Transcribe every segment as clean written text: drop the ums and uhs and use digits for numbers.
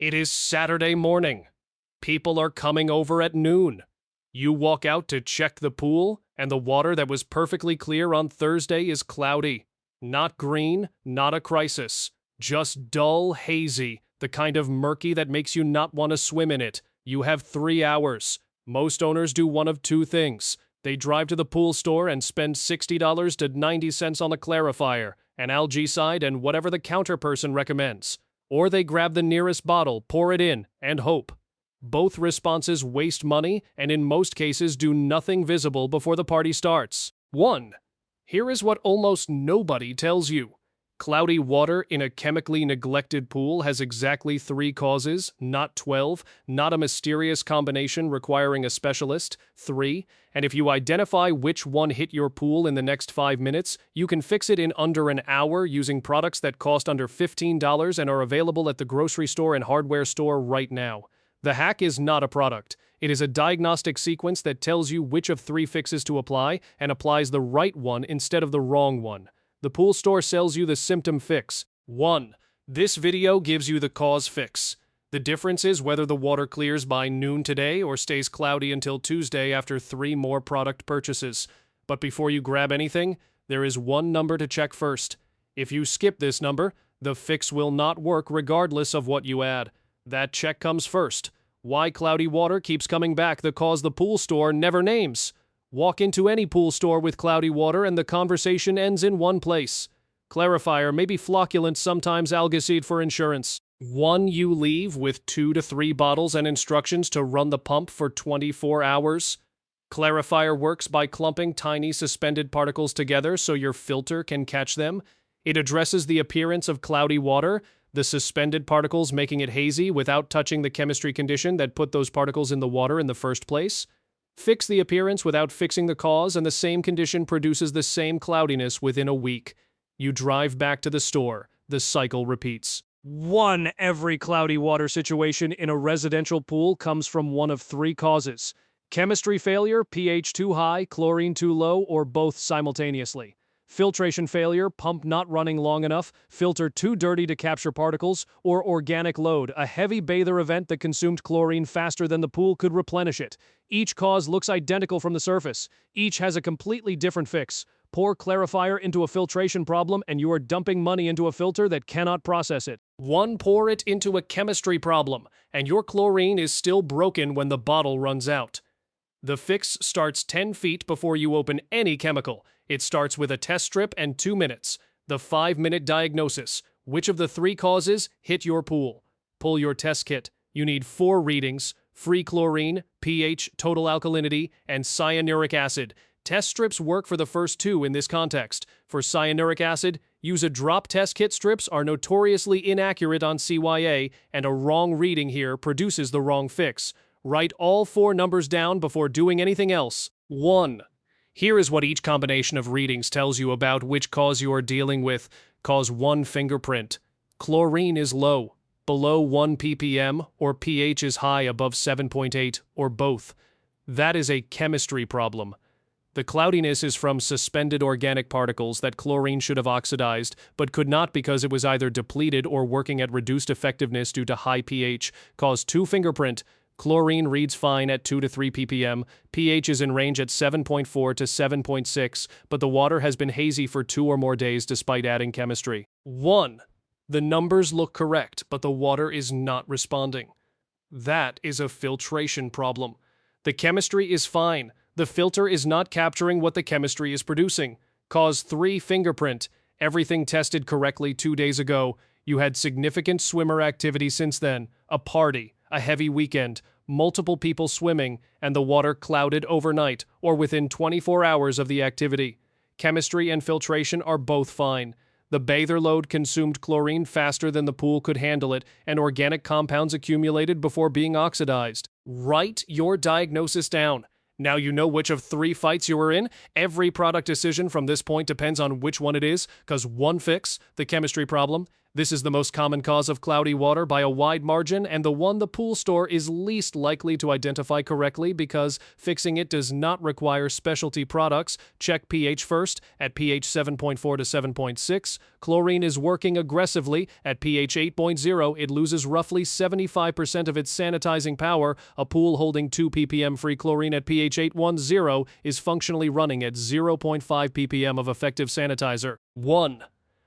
It is Saturday morning. People are coming over at noon. You walk out to check the pool, and the water that was perfectly clear on Thursday is cloudy. Not green, not a crisis. Just dull, hazy, the kind of murky that makes you not want to swim in it. You have 3 hours. Most owners do one of two things. They drive to the pool store and spend $60 to 90 cents on a clarifier, an algaecide, and whatever the counter person recommends. Or they grab the nearest bottle, pour it in, and hope. Both responses waste money and in most cases do nothing visible before the party starts. 1. Here is what almost nobody tells you. Cloudy water in a chemically neglected pool has exactly 3 causes, not 12, not a mysterious combination requiring a specialist. 3. And if you identify which one hit your pool in the next 5 minutes, you can fix it in under an hour using products that cost under $15 and are available at the grocery store and hardware store right now. The hack is not a product. It is a diagnostic sequence that tells you which of 3 fixes to apply and applies the right one instead of the wrong one. The pool store sells you the symptom fix. 1. This video gives you the cause fix. The difference is whether the water clears by noon today or stays cloudy until Tuesday after 3 more product purchases. But before you grab anything, there is one number to check first. If you skip this number, the fix will not work regardless of what you add. That check comes first. Why cloudy water keeps coming back, the cause the pool store never names. Walk into any pool store with cloudy water and the conversation ends in one place. Clarifier, maybe flocculant, sometimes algaecide for insurance. 1. You leave with 2 to 3 bottles and instructions to run the pump for 24 hours. Clarifier works by clumping tiny suspended particles together so your filter can catch them. It addresses the appearance of cloudy water, the suspended particles making it hazy without touching the chemistry condition that put those particles in the water in the first place. Fix the appearance without fixing the cause, and the same condition produces the same cloudiness within a week. You drive back to the store. The cycle repeats. 1. Every cloudy water situation in a residential pool comes from one of 3 causes. Chemistry failure, pH too high, chlorine too low, or both simultaneously. Filtration failure, pump not running long enough, filter too dirty to capture particles, or organic load, a heavy bather event that consumed chlorine faster than the pool could replenish it. Each cause looks identical from the surface. Each has a completely different fix. Pour clarifier into a filtration problem and you are dumping money into a filter that cannot process it. 1. Pour it into a chemistry problem, and your chlorine is still broken when the bottle runs out. The fix starts 10 feet before you open any chemical. It starts with a test strip and 2 minutes. The 5-minute diagnosis. Which of the 3 causes hit your pool? Pull your test kit. You need 4 readings: free chlorine, pH, total alkalinity, and cyanuric acid. Test strips work for the first 2 in this context. For cyanuric acid, use a drop. Test kit strips are notoriously inaccurate on CYA, and a wrong reading here produces the wrong fix. Write all 4 numbers down before doing anything else. 1. Here is what each combination of readings tells you about which cause you are dealing with. Cause 1, fingerprint. Chlorine is low, below 1 ppm, or pH is high, above 7.8, or both. That is a chemistry problem. The cloudiness is from suspended organic particles that chlorine should have oxidized, but could not because it was either depleted or working at reduced effectiveness due to high pH. Cause 2, fingerprint. Chlorine reads fine at 2 to 3 ppm, pH is in range at 7.4 to 7.6, but the water has been hazy for 2 or more days despite adding chemistry. 1. The numbers look correct, but the water is not responding. That is a filtration problem. The chemistry is fine. The filter is not capturing what the chemistry is producing. Cause 3, fingerprint. Everything tested correctly 2 days ago. You had significant swimmer activity since then, a party, a heavy weekend, multiple people swimming, and the water clouded overnight or within 24 hours of the activity. Chemistry and filtration are both fine. The bather load consumed chlorine faster than the pool could handle it, and organic compounds accumulated before being oxidized. Write your diagnosis down. Now you know which of 3 fights you are in. Every product decision from this point depends on which one it is, because 1 fix, the chemistry problem, This is the most common cause of cloudy water by a wide margin and the one the pool store is least likely to identify correctly because fixing it does not require specialty products. Check pH first. At pH 7.4 to 7.6, chlorine is working aggressively. At pH 8.0, it loses roughly 75% of its sanitizing power. A pool holding 2 ppm free chlorine at pH 8.10 is functionally running at 0.5 ppm of effective sanitizer. 1.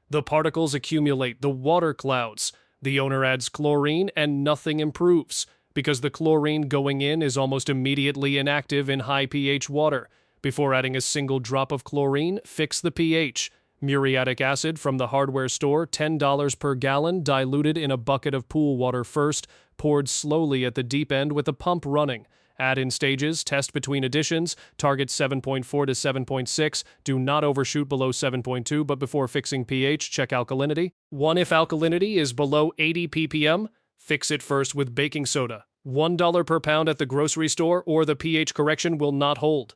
The particles accumulate, the water clouds. The owner adds chlorine and nothing improves, because the chlorine going in is almost immediately inactive in high pH water. Before adding a single drop of chlorine, fix the pH. Muriatic acid from the hardware store, $10 per gallon, diluted in a bucket of pool water first, poured slowly at the deep end with the pump running. Add in stages, test between additions, target 7.4 to 7.6, do not overshoot below 7.2, but before fixing pH, check alkalinity. 1. If alkalinity is below 80 ppm, fix it first with baking soda. $1 per pound at the grocery store or the pH correction will not hold.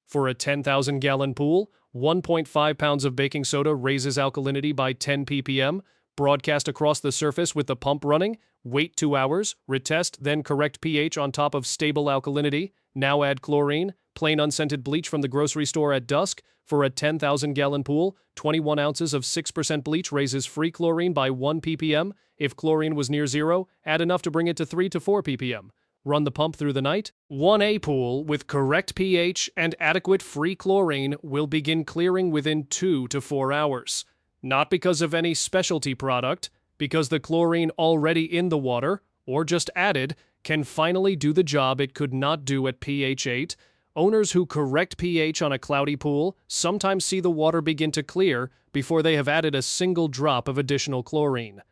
For a 10,000-gallon pool, 1.5 pounds of baking soda raises alkalinity by 10 ppm. Broadcast across the surface with the pump running, wait 2 hours, retest, then correct pH on top of stable alkalinity. Now add chlorine, plain unscented bleach from the grocery store at dusk. For a 10,000-gallon pool, 21 ounces of 6% bleach raises free chlorine by 1 ppm. If chlorine was near zero, add enough to bring it to 3 to 4 ppm. Run the pump through the night. 1A pool with correct pH and adequate free chlorine will begin clearing within 2 to 4 hours. Not because of any specialty product, because the chlorine already in the water, or just added, can finally do the job it could not do at pH 8. Owners who correct pH on a cloudy pool sometimes see the water begin to clear before they have added a single drop of additional chlorine.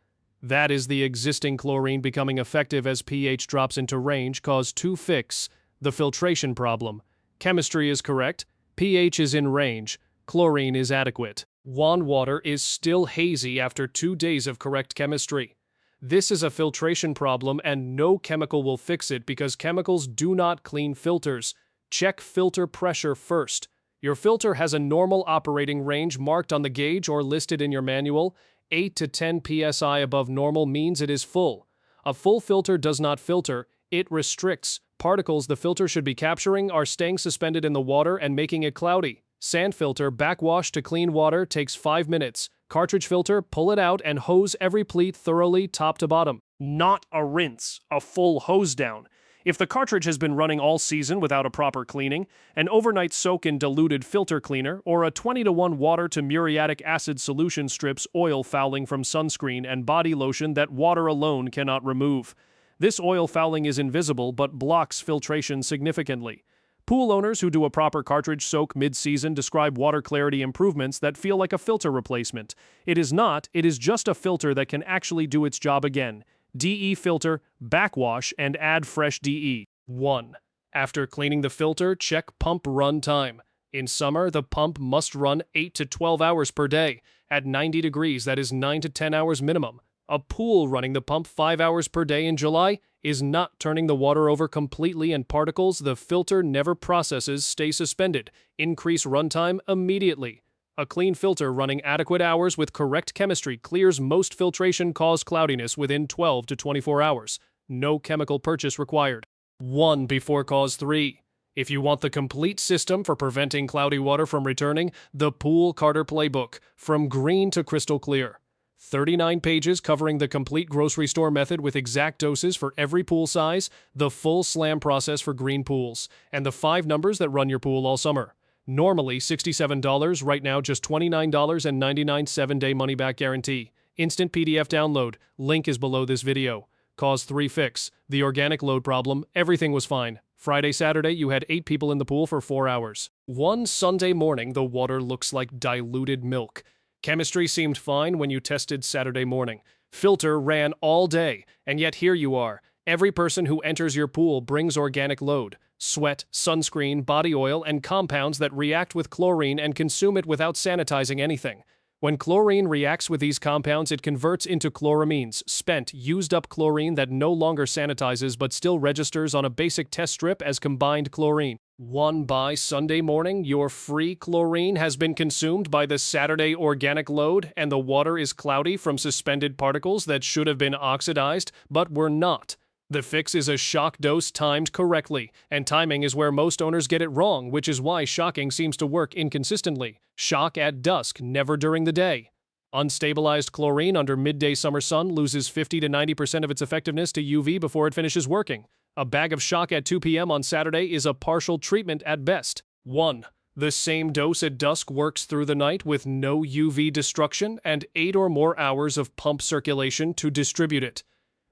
That is the existing chlorine becoming effective as pH drops into range cause to fix the filtration problem. Chemistry is correct, pH is in range, chlorine is adequate. Water is still hazy after 2 days of correct chemistry. This is a filtration problem and no chemical will fix it because chemicals do not clean filters. Check filter pressure first. Your filter has a normal operating range marked on the gauge or listed in your manual. 8 to 10 psi above normal means it is full. A full filter does not filter, it restricts. Particles the filter should be capturing are staying suspended in the water and making it cloudy. Sand filter, backwash to clean water takes 5 minutes. Cartridge filter, pull it out and hose every pleat thoroughly top to bottom. Not a rinse, a full hose down. If the cartridge has been running all season without a proper cleaning, an overnight soak in diluted filter cleaner, or a 20-to-1 water to muriatic acid solution strips oil fouling from sunscreen and body lotion that water alone cannot remove. This oil fouling is invisible but blocks filtration significantly. Pool owners who do a proper cartridge soak mid-season describe water clarity improvements that feel like a filter replacement. It is not, it is just a filter that can actually do its job again. DE filter, backwash, and add fresh DE. 1. After cleaning the filter, check pump run time. In summer, the pump must run 8 to 12 hours per day. At 90 degrees, that is 9 to 10 hours minimum. A pool running the pump 5 hours per day in July is not turning the water over completely and particles the filter never processes stay suspended. Increase runtime immediately. A clean filter running adequate hours with correct chemistry clears most filtration-caused cloudiness within 12 to 24 hours. No chemical purchase required. 1 before cause 3. If you want the complete system for preventing cloudy water from returning, the Pool Carter Playbook, from green to crystal clear. 39 pages covering the complete grocery store method with exact doses for every pool size, the full slam process for green pools, and the 5 numbers that run your pool all summer. Normally $67, right now just $29.99 7-day money-back guarantee. Instant PDF download. Link is below this video. Cause 3 fix. The organic load problem. Everything was fine. Friday, Saturday, you had 8 people in the pool for 4 hours. One Sunday morning, the water looks like diluted milk. Chemistry seemed fine when you tested Saturday morning. Filter ran all day, and yet here you are. Every person who enters your pool brings organic load. Sweat, sunscreen, body oil, and compounds that react with chlorine and consume it without sanitizing anything. When chlorine reacts with these compounds, it converts into chloramines, spent, used-up chlorine that no longer sanitizes but still registers on a basic test strip as combined chlorine. 1. By Sunday morning, your free chlorine has been consumed by the Saturday organic load, and the water is cloudy from suspended particles that should have been oxidized, but were not. The fix is a shock dose timed correctly, and timing is where most owners get it wrong, which is why shocking seems to work inconsistently. Shock at dusk, never during the day. Unstabilized chlorine under midday summer sun loses 50 to 90% of its effectiveness to UV before it finishes working. A bag of shock at 2 p.m. on Saturday is a partial treatment at best. 1. The same dose at dusk works through the night with no UV destruction and 8 or more hours of pump circulation to distribute it.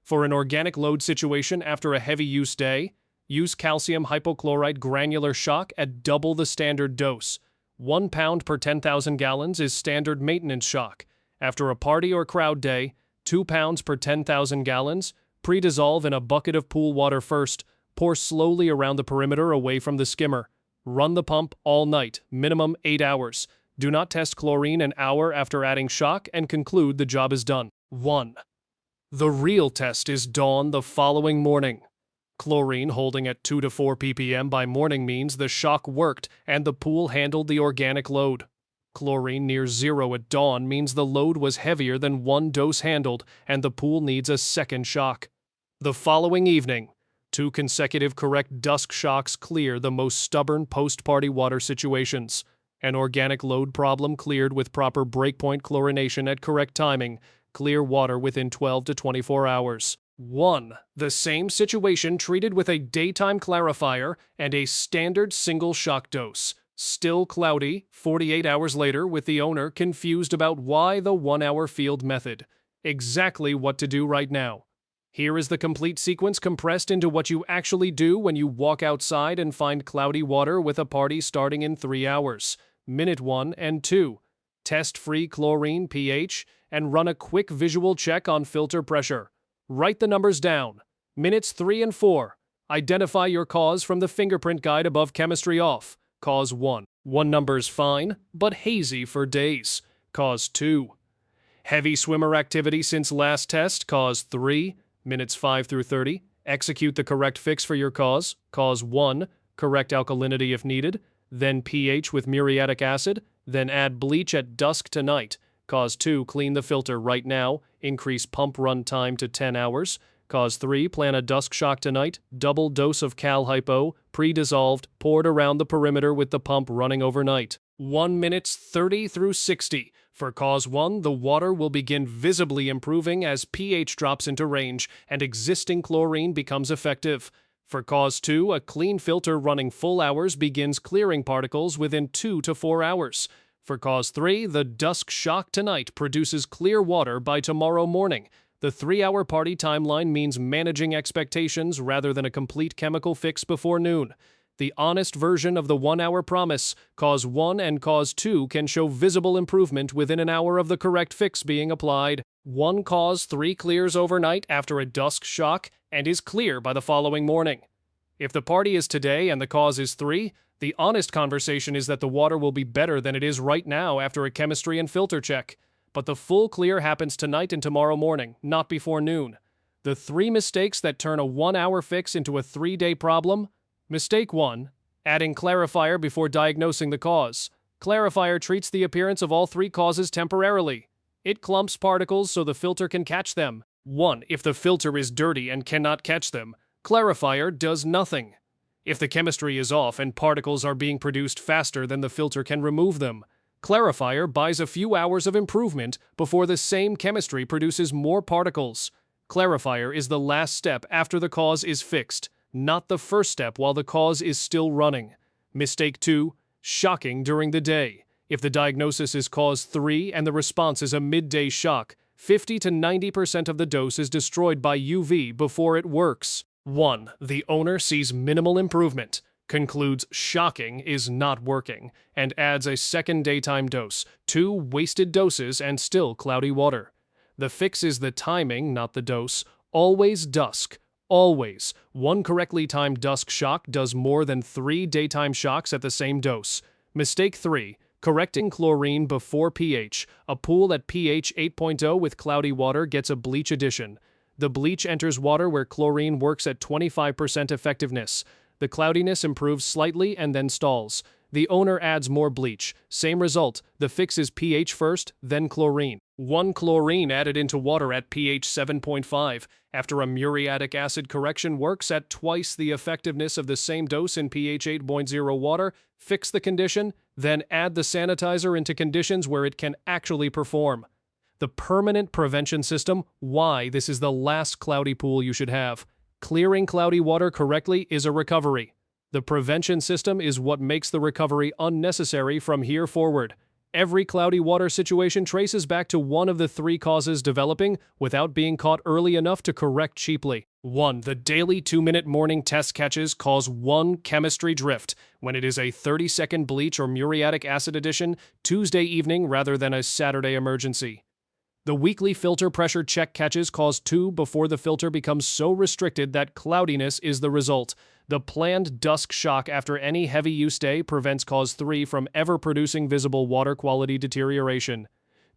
For an organic load situation after a heavy use day, use calcium hypochlorite granular shock at double the standard dose. 1 pound per 10,000 gallons is standard maintenance shock. After a party or crowd day, 2 pounds per 10,000 gallons, pre-dissolve in a bucket of pool water first, pour slowly around the perimeter away from the skimmer. Run the pump all night, minimum 8 hours. Do not test chlorine an hour after adding shock and conclude the job is done. 1. The real test is dawn the following morning. Chlorine holding at 2 to 4 ppm by morning means the shock worked and the pool handled the organic load. Chlorine near zero at dawn means the load was heavier than 1 dose handled and the pool needs a second shock. The following evening, 2 consecutive correct dusk shocks clear the most stubborn post-party water situations. An organic load problem cleared with proper breakpoint chlorination at correct timing. Clear water within 12 to 24 hours. 1. The same situation treated with a daytime clarifier and a standard single shock dose. Still cloudy, 48 hours later with the owner confused about why the 1-hour field method. Exactly what to do right now. Here is the complete sequence compressed into what you actually do when you walk outside and find cloudy water with a party starting in 3 hours. Minute 1 and 2. Test free chlorine pH and run a quick visual check on filter pressure. Write the numbers down. Minutes 3 and 4. Identify your cause from the fingerprint guide above chemistry off. Cause 1. 1 numbers fine, but hazy for days. Cause 2. Heavy swimmer activity since last test. Cause 3. Minutes 5 through 30. Execute the correct fix for your cause. Cause 1. Correct alkalinity if needed. Then pH with muriatic acid. Then add bleach at dusk to night. Cause 2. Clean the filter right now. Increase pump run time to 10 hours. Cause 3. Plan a dusk shock tonight. Double dose of cal hypo, pre-dissolved, poured around the perimeter with the pump running overnight. 1 minutes 30 through 60. For cause 1, the water will begin visibly improving as pH drops into range and existing chlorine becomes effective. For cause 2, a clean filter running full hours begins clearing particles within 2 to 4 hours. For cause 3, the dusk shock tonight produces clear water by tomorrow morning. The 3-hour party timeline means managing expectations rather than a complete chemical fix before noon. The honest version of the 1-hour promise, cause 1 and cause 2 can show visible improvement within an hour of the correct fix being applied. 1 cause 3 clears overnight after a dusk shock and is clear by the following morning. If the party is today and the cause is 3, the honest conversation is that the water will be better than it is right now after a chemistry and filter check. But the full clear happens tonight and tomorrow morning, not before noon. The 3 mistakes that turn a 1-hour fix into a 3-day problem. Mistake 1. Adding clarifier before diagnosing the cause. Clarifier treats the appearance of all 3 causes temporarily. It clumps particles so the filter can catch them. 1. If the filter is dirty and cannot catch them, clarifier does nothing. If the chemistry is off and particles are being produced faster than the filter can remove them, clarifier buys a few hours of improvement before the same chemistry produces more particles. Clarifier is the last step after the cause is fixed, not the first step while the cause is still running. Mistake 2. Shocking during the day. If the diagnosis is cause 3 and the response is a midday shock, 50 to 90% of the dose is destroyed by UV before it works. 1. The owner sees minimal improvement, concludes shocking is not working, and adds a second daytime dose, 2 wasted doses and still cloudy water. The fix is the timing, not the dose. Always dusk. Always. 1 correctly timed dusk shock does more than 3 daytime shocks at the same dose. Mistake 3. Correcting chlorine before pH. A pool at pH 8.0 with cloudy water gets a bleach addition. The bleach enters water where chlorine works at 25% effectiveness. The cloudiness improves slightly and then stalls. The owner adds more bleach. Same result. The fix is pH first, then chlorine. 1 chlorine added into water at pH 7.5 after a muriatic acid correction works at twice the effectiveness of the same dose in pH 8.0 water. Fix the condition, then add the sanitizer into conditions where it can actually perform. The permanent prevention system, why this is the last cloudy pool you should have. Clearing cloudy water correctly is a recovery. The prevention system is what makes the recovery unnecessary from here forward. Every cloudy water situation traces back to one of the 3 causes developing without being caught early enough to correct cheaply. 1. The daily 2-minute morning test catches cause 1 chemistry drift when it is a 30-second bleach or muriatic acid addition Tuesday evening rather than a Saturday emergency. The weekly filter pressure check catches cause 2 before the filter becomes so restricted that cloudiness is the result. The planned dusk shock after any heavy use day prevents cause 3 from ever producing visible water quality deterioration.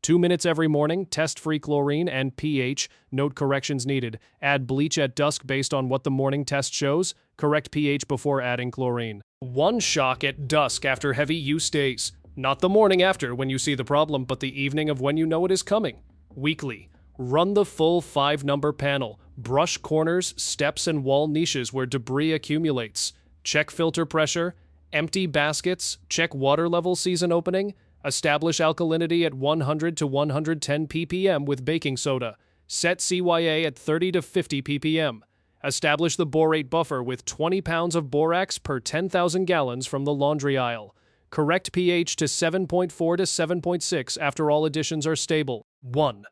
2 minutes every morning, test free chlorine and pH, note corrections needed. Add bleach at dusk based on what the morning test shows. Correct pH before adding chlorine. 1 shock at dusk after heavy use days. Not the morning after when you see the problem, but the evening of when you know it is coming. Weekly. Run the full 5-number panel. Brush corners, steps, and wall niches where debris accumulates. Check filter pressure. Empty baskets. Check water level season opening. Establish alkalinity at 100 to 110 ppm with baking soda. Set CYA at 30 to 50 ppm. Establish the borate buffer with 20 pounds of borax per 10,000 gallons from the laundry aisle. Correct pH to 7.4 to 7.6 after all additions are stable. 1.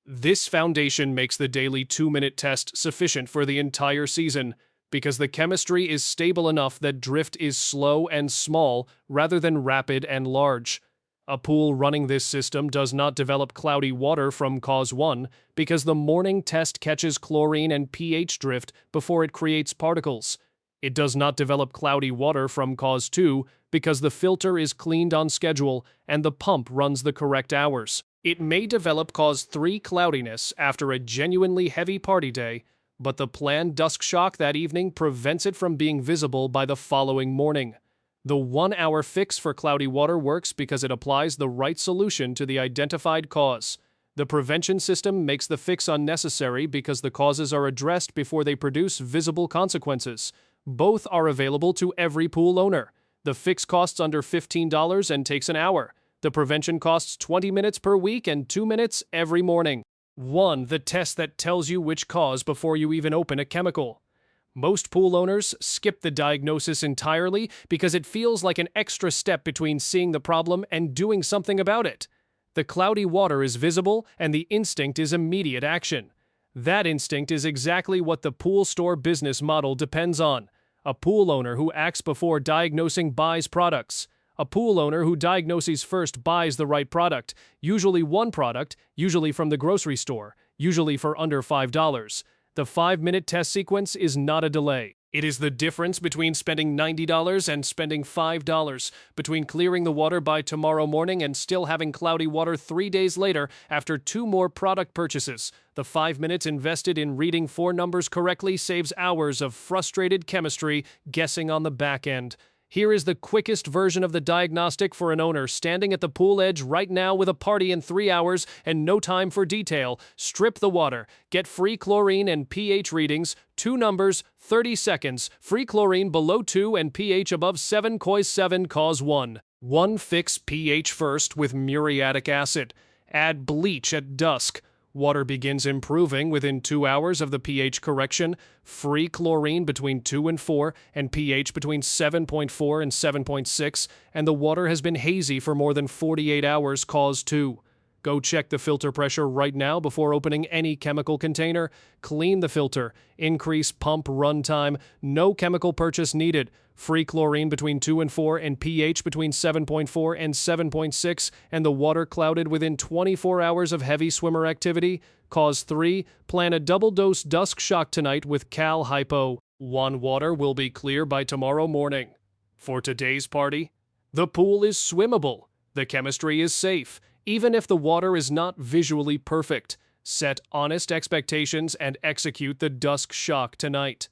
This foundation makes the daily 2-minute test sufficient for the entire season because the chemistry is stable enough that drift is slow and small rather than rapid and large. A pool running this system does not develop cloudy water from cause 1 because the morning test catches chlorine and pH drift before it creates particles. It does not develop cloudy water from cause 2 because the filter is cleaned on schedule and the pump runs the correct hours. It may develop cause 3 cloudiness after a genuinely heavy party day, but the planned dusk shock that evening prevents it from being visible by the following morning. The 1-hour fix for cloudy water works because it applies the right solution to the identified cause. The prevention system makes the fix unnecessary because the causes are addressed before they produce visible consequences. Both are available to every pool owner. The fix costs under $15 and takes an hour. The prevention costs 20 minutes per week and 2 minutes every morning. 1. The test that tells you which cause before you even open a chemical. Most pool owners skip the diagnosis entirely because it feels like an extra step between seeing the problem and doing something about it. The cloudy water is visible and the instinct is immediate action. That instinct is exactly what the pool store business model depends on. A pool owner who acts before diagnosing buys products. A pool owner who diagnoses first buys the right product, usually one product, usually from the grocery store, usually for under $5. The 5-minute test sequence is not a delay. It is the difference between spending $90 and spending $5, between clearing the water by tomorrow morning and still having cloudy water 3 days later after 2 more product purchases. The 5 minutes invested in reading 4 numbers correctly saves hours of frustrated chemistry guessing on the back end. Here is the quickest version of the diagnostic for an owner standing at the pool edge right now with a party in 3 hours and no time for detail. Strip the water. Get free chlorine and pH readings. 2 numbers, 30 seconds. Free chlorine below 2 and pH above 7, cause 7, cause 1. 1. Fix pH first with muriatic acid. Add bleach at dusk. Water begins improving within 2 hours of the pH correction. Free chlorine between 2 and 4 and pH between 7.4 and 7.6, and the water has been hazy for more than 48 hours, cause 2. Go check the filter pressure right now before opening any chemical container. Clean the filter. Increase pump run time. No chemical purchase needed. Free chlorine between 2 and 4 and pH between 7.4 and 7.6, and the water clouded within 24 hours of heavy swimmer activity. Cause 3. Plan a double-dose dusk shock tonight with Cal Hypo. 1. Water will be clear by tomorrow morning. For today's party, the pool is swimmable. The chemistry is safe, even if the water is not visually perfect. Set honest expectations and execute the dusk shock tonight.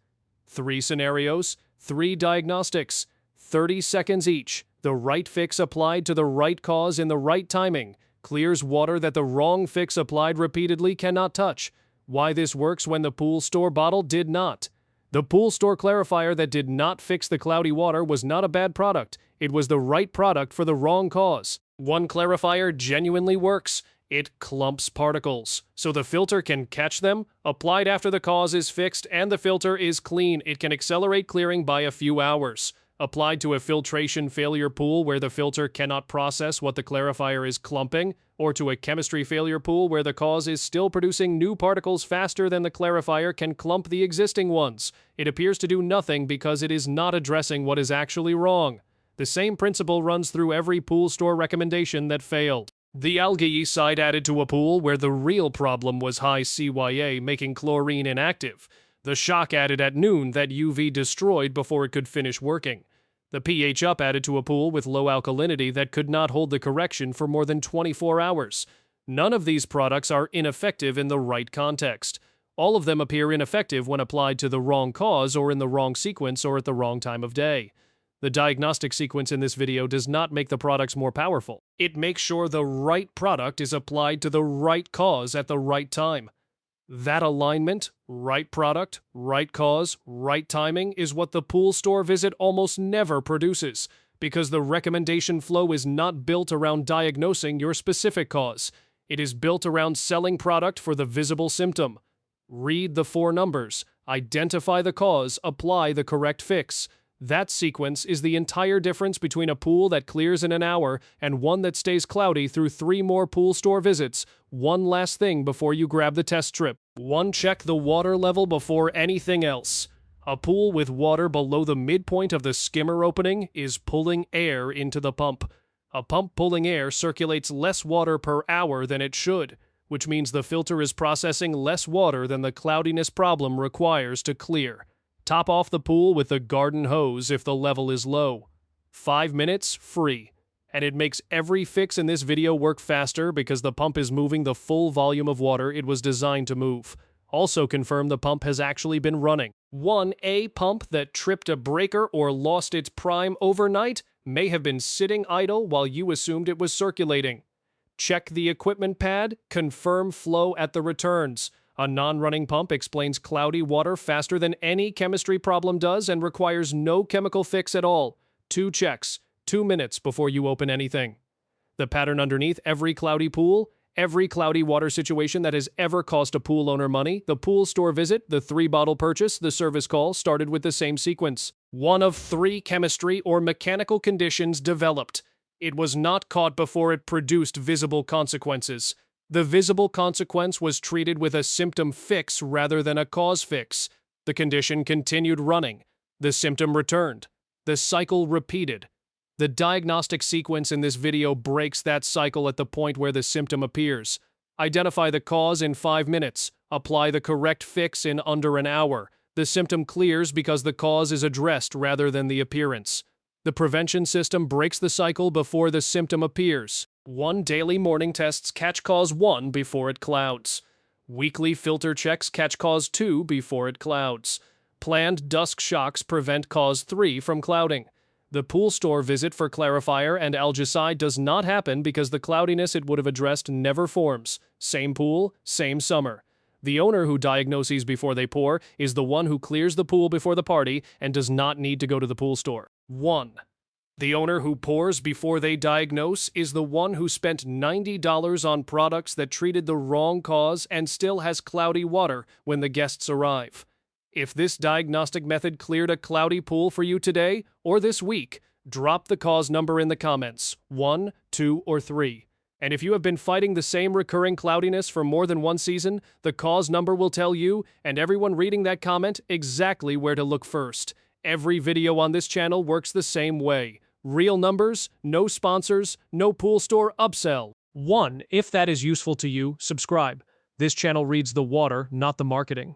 3 scenarios. 3 diagnostics, 30 seconds each. The right fix applied to the right cause in the right timing clears water that the wrong fix applied repeatedly cannot touch. Why this works when the pool store bottle did not. The pool store clarifier that did not fix the cloudy water was not a bad product. It was the right product for the wrong cause. One clarifier genuinely works. It clumps particles, so the filter can catch them. Applied after the cause is fixed and the filter is clean, it can accelerate clearing by a few hours. Applied to a filtration failure pool where the filter cannot process what the clarifier is clumping, or to a chemistry failure pool where the cause is still producing new particles faster than the clarifier can clump the existing ones. It appears to do nothing because it is not addressing what is actually wrong. The same principle runs through every pool store recommendation that failed. The algae side added to a pool where the real problem was high CYA making chlorine inactive. The shock added at noon that UV destroyed before it could finish working. The pH up added to a pool with low alkalinity that could not hold the correction for more than 24 hours. None of these products are ineffective in the right context. All of them appear ineffective when applied to the wrong cause or in the wrong sequence or at the wrong time of day. The diagnostic sequence in this video does not make the products more powerful. It makes sure the right product is applied to the right cause at the right time. That alignment, right product, right cause, right timing is what the pool store visit almost never produces, because the recommendation flow is not built around diagnosing your specific cause. It is built around selling product for the visible symptom. Read the 4 numbers, identify the cause, apply the correct fix. That sequence is the entire difference between a pool that clears in an hour and one that stays cloudy through 3 more pool store visits. One last thing before you grab the test strip. 1. Check the water level before anything else. A pool with water below the midpoint of the skimmer opening is pulling air into the pump. A pump pulling air circulates less water per hour than it should, which means the filter is processing less water than the cloudiness problem requires to clear. Top off the pool with the garden hose if the level is low. 5 minutes, free. And it makes every fix in this video work faster because the pump is moving the full volume of water it was designed to move. Also confirm the pump has actually been running. 1A pump that tripped a breaker or lost its prime overnight may have been sitting idle while you assumed it was circulating. Check the equipment pad, confirm flow at the returns. A non-running pump explains cloudy water faster than any chemistry problem does and requires no chemical fix at all. 2 checks, 2 minutes before you open anything. The pattern underneath every cloudy pool, every cloudy water situation that has ever cost a pool owner money, the pool store visit, the 3-bottle purchase, the service call started with the same sequence. 1 of 3 chemistry or mechanical conditions developed. It was not caught before it produced visible consequences. The visible consequence was treated with a symptom fix rather than a cause fix. The condition continued running. The symptom returned. The cycle repeated. The diagnostic sequence in this video breaks that cycle at the point where the symptom appears. Identify the cause in 5 minutes. Apply the correct fix in under an hour. The symptom clears because the cause is addressed rather than the appearance. The prevention system breaks the cycle before the symptom appears. 1 daily morning tests catch cause 1 before it clouds. Weekly filter checks catch cause 2 before it clouds. Planned dusk shocks prevent cause 3 from clouding. The pool store visit for clarifier and algicide does not happen because the cloudiness it would have addressed never forms. Same pool, same summer. The owner who diagnoses before they pour is the one who clears the pool before the party and does not need to go to the pool store. 1. The owner who pours before they diagnose is the one who spent $90 on products that treated the wrong cause and still has cloudy water when the guests arrive. If this diagnostic method cleared a cloudy pool for you today or this week, drop the cause number in the comments, 1, 2, or 3. And if you have been fighting the same recurring cloudiness for more than one season, the cause number will tell you, and everyone reading that comment, exactly where to look first. Every video on this channel works the same way. Real numbers, no sponsors, no pool store upsell. 1. If that is useful to you, subscribe. This channel reads the water, not the marketing.